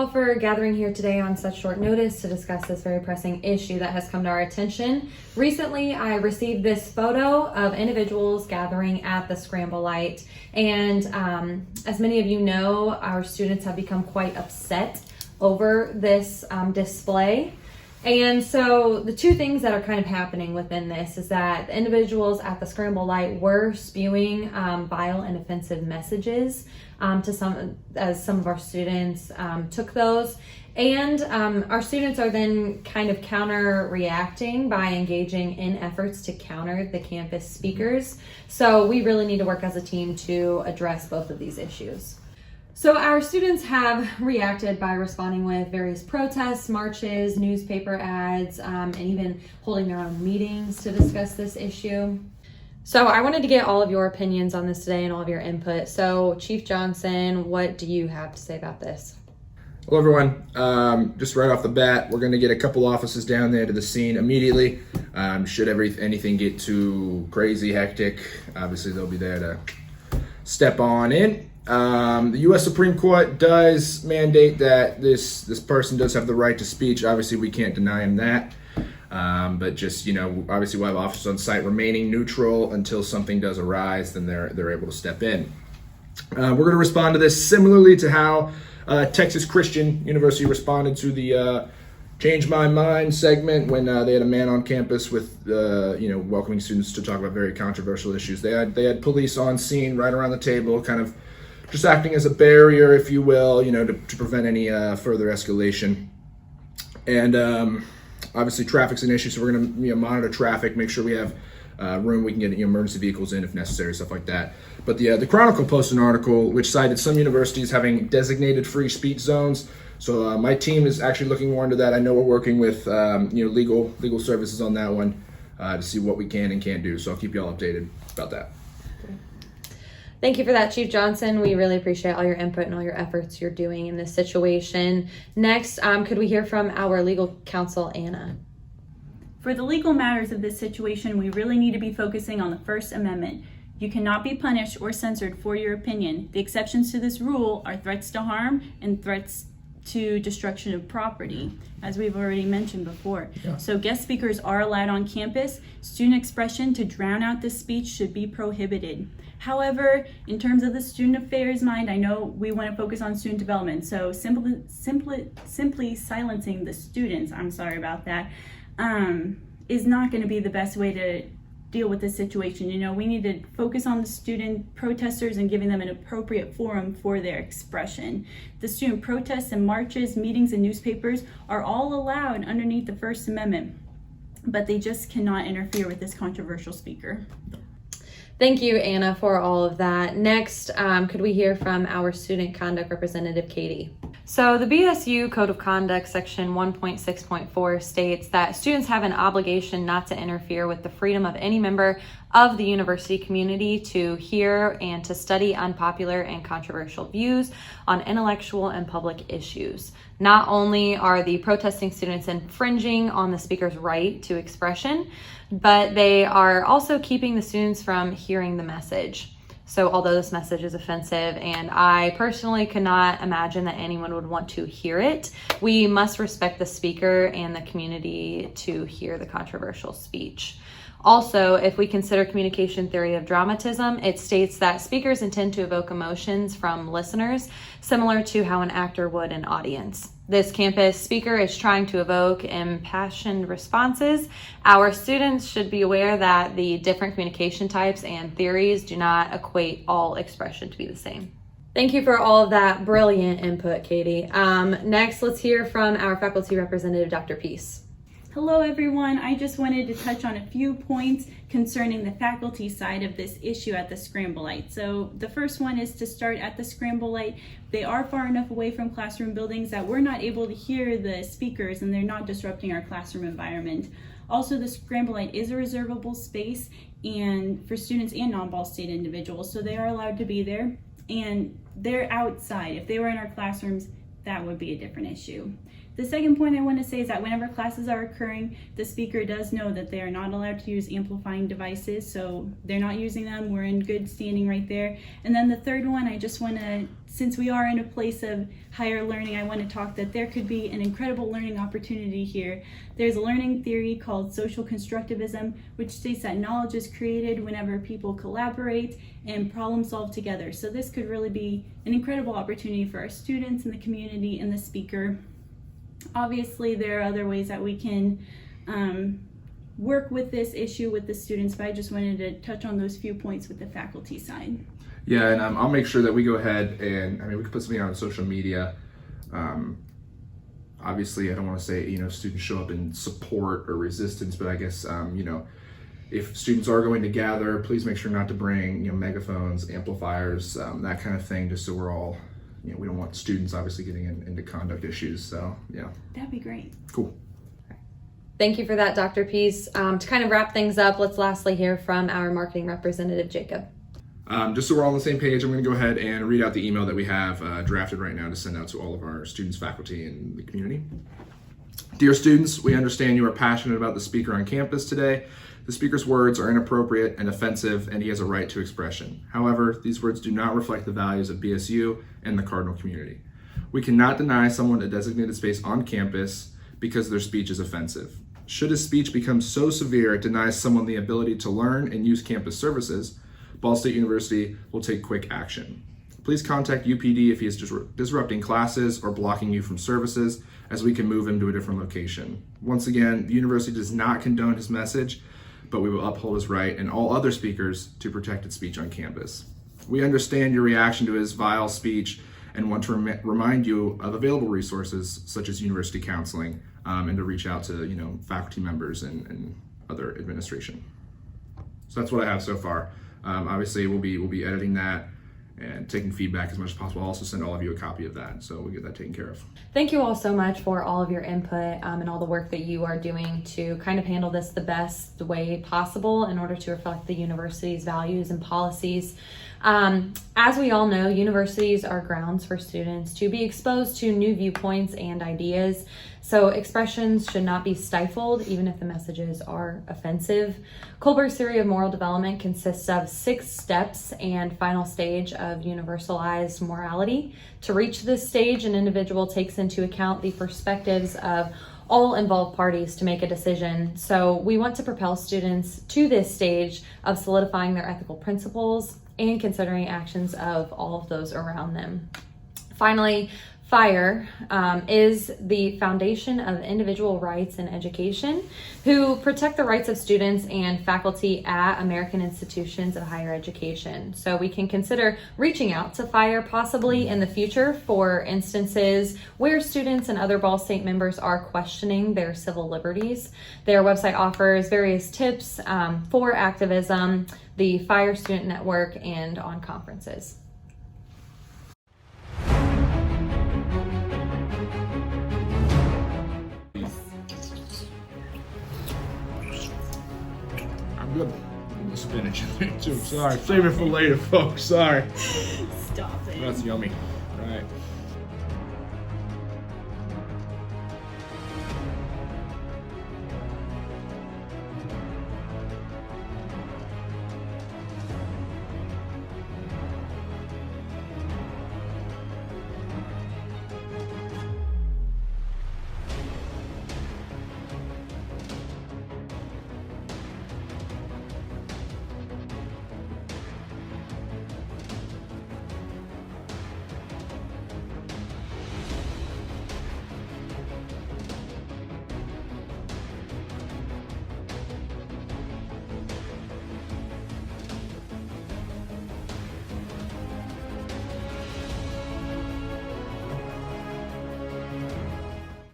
all for gathering here today on such short notice to discuss this very pressing issue that has come to our attention. Recently, I received this photo of individuals gathering at the Scramble Light, and as many of you know, our students have become quite upset over this display. And so the two things that are kind of happening within this is that the individuals at the Scramble Light were spewing vile and offensive messages to some of our students took those. And our students are then kind of counter-reacting by engaging in efforts to counter the campus speakers. So we really need to work as a team to address both of these issues. So our students have reacted by responding with various protests, marches, newspaper ads, and even holding their own meetings to discuss this issue. So I wanted to get all of your opinions on this today and all of your input. So Chief Johnson, what do you have to say about this? Hello everyone. Just right off the bat, we're going to get a couple officers down there to the scene immediately. Should anything get too crazy, hectic, obviously they'll be there to step on in. The U.S. Supreme Court does mandate that this person does have the right to speech. Obviously, we can't deny him that. But just, obviously we'll have officers on site remaining neutral until something does arise, then they're able to step in. We're going to respond to this similarly to how Texas Christian University responded to the Change My Mind segment when they had a man on campus with, welcoming students to talk about very controversial issues. They had police on scene right around the table, kind of just acting as a barrier, if you will, to prevent any further escalation. And obviously traffic's an issue, so we're going to monitor traffic, make sure we have room, we can get emergency vehicles in if necessary, stuff like that. But the Chronicle posted an article which cited some universities having designated free speech zones. So my team is actually looking more into that. I know we're working with legal services on that one to see what we can and can't do. So I'll keep you all updated about that. Thank you for that, Chief Johnson. We really appreciate all your input and all your efforts you're doing in this situation. Next, could we hear from our legal counsel, Anna? For the legal matters of this situation, we really need to be focusing on the First Amendment. You cannot be punished or censored for your opinion. The exceptions to this rule are threats to harm and threats to destruction of property, as we've already mentioned before. Yeah. So guest speakers are allowed on campus. Student expression to drown out this speech should be prohibited. However, in terms of the student affairs mind, I know we want to focus on student development. So simply silencing the students, I'm sorry about that, is not going to be the best way to deal with this situation. We need to focus on the student protesters and giving them an appropriate forum for their expression. The student protests and marches, meetings, and newspapers are all allowed underneath the First Amendment, but they just cannot interfere with this controversial speaker. Thank you, Anna, for all of that. Next, could we hear from our student conduct representative, Katie? So the BSU Code of Conduct section 1.6.4 states that students have an obligation not to interfere with the freedom of any member of the university community to hear and to study unpopular and controversial views on intellectual and public issues. Not only are the protesting students infringing on the speaker's right to expression, but they are also keeping the students from hearing the message. So although this message is offensive, and I personally could not imagine that anyone would want to hear it, we must respect the speaker and the community to hear the controversial speech. Also, if we consider communication theory of dramatism, it states that speakers intend to evoke emotions from listeners, similar to how an actor would an audience. This campus speaker is trying to evoke impassioned responses. Our students should be aware that the different communication types and theories do not equate all expression to be the same. Thank you for all of that brilliant input, Katie. Next, let's hear from our faculty representative, Dr. Peace. Hello everyone, I just wanted to touch on a few points concerning the faculty side of this issue at the Scramble Light. So the first one is to start at the Scramble Light. They are far enough away from classroom buildings that we're not able to hear the speakers and they're not disrupting our classroom environment. Also, the Scramble Light is a reservable space and for students and non-Ball State individuals, so they are allowed to be there and they're outside. If they were in our classrooms, that would be a different issue. The second point I want to say is that whenever classes are occurring, the speaker does know that they are not allowed to use amplifying devices, so they're not using them. We're in good standing right there. And then the third one, I just want to since we are in a place of higher learning, I want to talk that there could be an incredible learning opportunity here. There's a learning theory called social constructivism, which states that knowledge is created whenever people collaborate and problem solve together. So this could really be an incredible opportunity for our students and the community and the speaker. Obviously, there are other ways that we can work with this issue with the students, but I just wanted to touch on those few points with the faculty side. Yeah, and I'll make sure that we go ahead and, we can put something on social media. Obviously, I don't want to say, students show up in support or resistance, but I guess, if students are going to gather, please make sure not to bring, megaphones, amplifiers, that kind of thing, just so we're all, we don't want students obviously getting into conduct issues. So, yeah. That'd be great. Cool. Thank you for that, Dr. Peace. To kind of wrap things up, let's lastly hear from our marketing representative, Jacob. Just so we're all on the same page, I'm going to go ahead and read out the email that we have drafted right now to send out to all of our students, faculty, and the community. Dear students, we understand you are passionate about the speaker on campus today. The speaker's words are inappropriate and offensive, and he has a right to expression. However, these words do not reflect the values of BSU and the Cardinal community. We cannot deny someone a designated space on campus because their speech is offensive. Should his speech become so severe it denies someone the ability to learn and use campus services, Ball State University will take quick action. Please contact UPD if he is disrupting classes or blocking you from services, as we can move him to a different location. Once again, the university does not condone his message, but we will uphold his right and all other speakers to protected speech on campus. We understand your reaction to his vile speech and want to remind you of available resources such as university counseling, and to reach out to faculty members and other administration. So that's what I have so far. Obviously, we'll be editing that and taking feedback as much as possible. I'll also send all of you a copy of that, so we'll get that taken care of. Thank you all so much for all of your input and all the work that you are doing to kind of handle this the best way possible in order to reflect the university's values and policies. As we all know, universities are grounds for students to be exposed to new viewpoints and ideas. So expressions should not be stifled, even if the messages are offensive. Kohlberg's theory of moral development consists of 6 steps and final stage of universalized morality. To reach this stage, an individual takes into account the perspectives of all involved parties to make a decision. So we want to propel students to this stage of solidifying their ethical principles and considering actions of all of those around them. Finally, FIRE is the foundation of individual rights in education, who protect the rights of students and faculty at American institutions of higher education. So we can consider reaching out to FIRE possibly in the future for instances where students and other Ball State members are questioning their civil liberties. Their website offers various tips for activism, the FIRE Student Network, and on conferences. Good. The spinach in there too. Sorry. Save it for later, folks. Sorry. Stop it. That's yummy.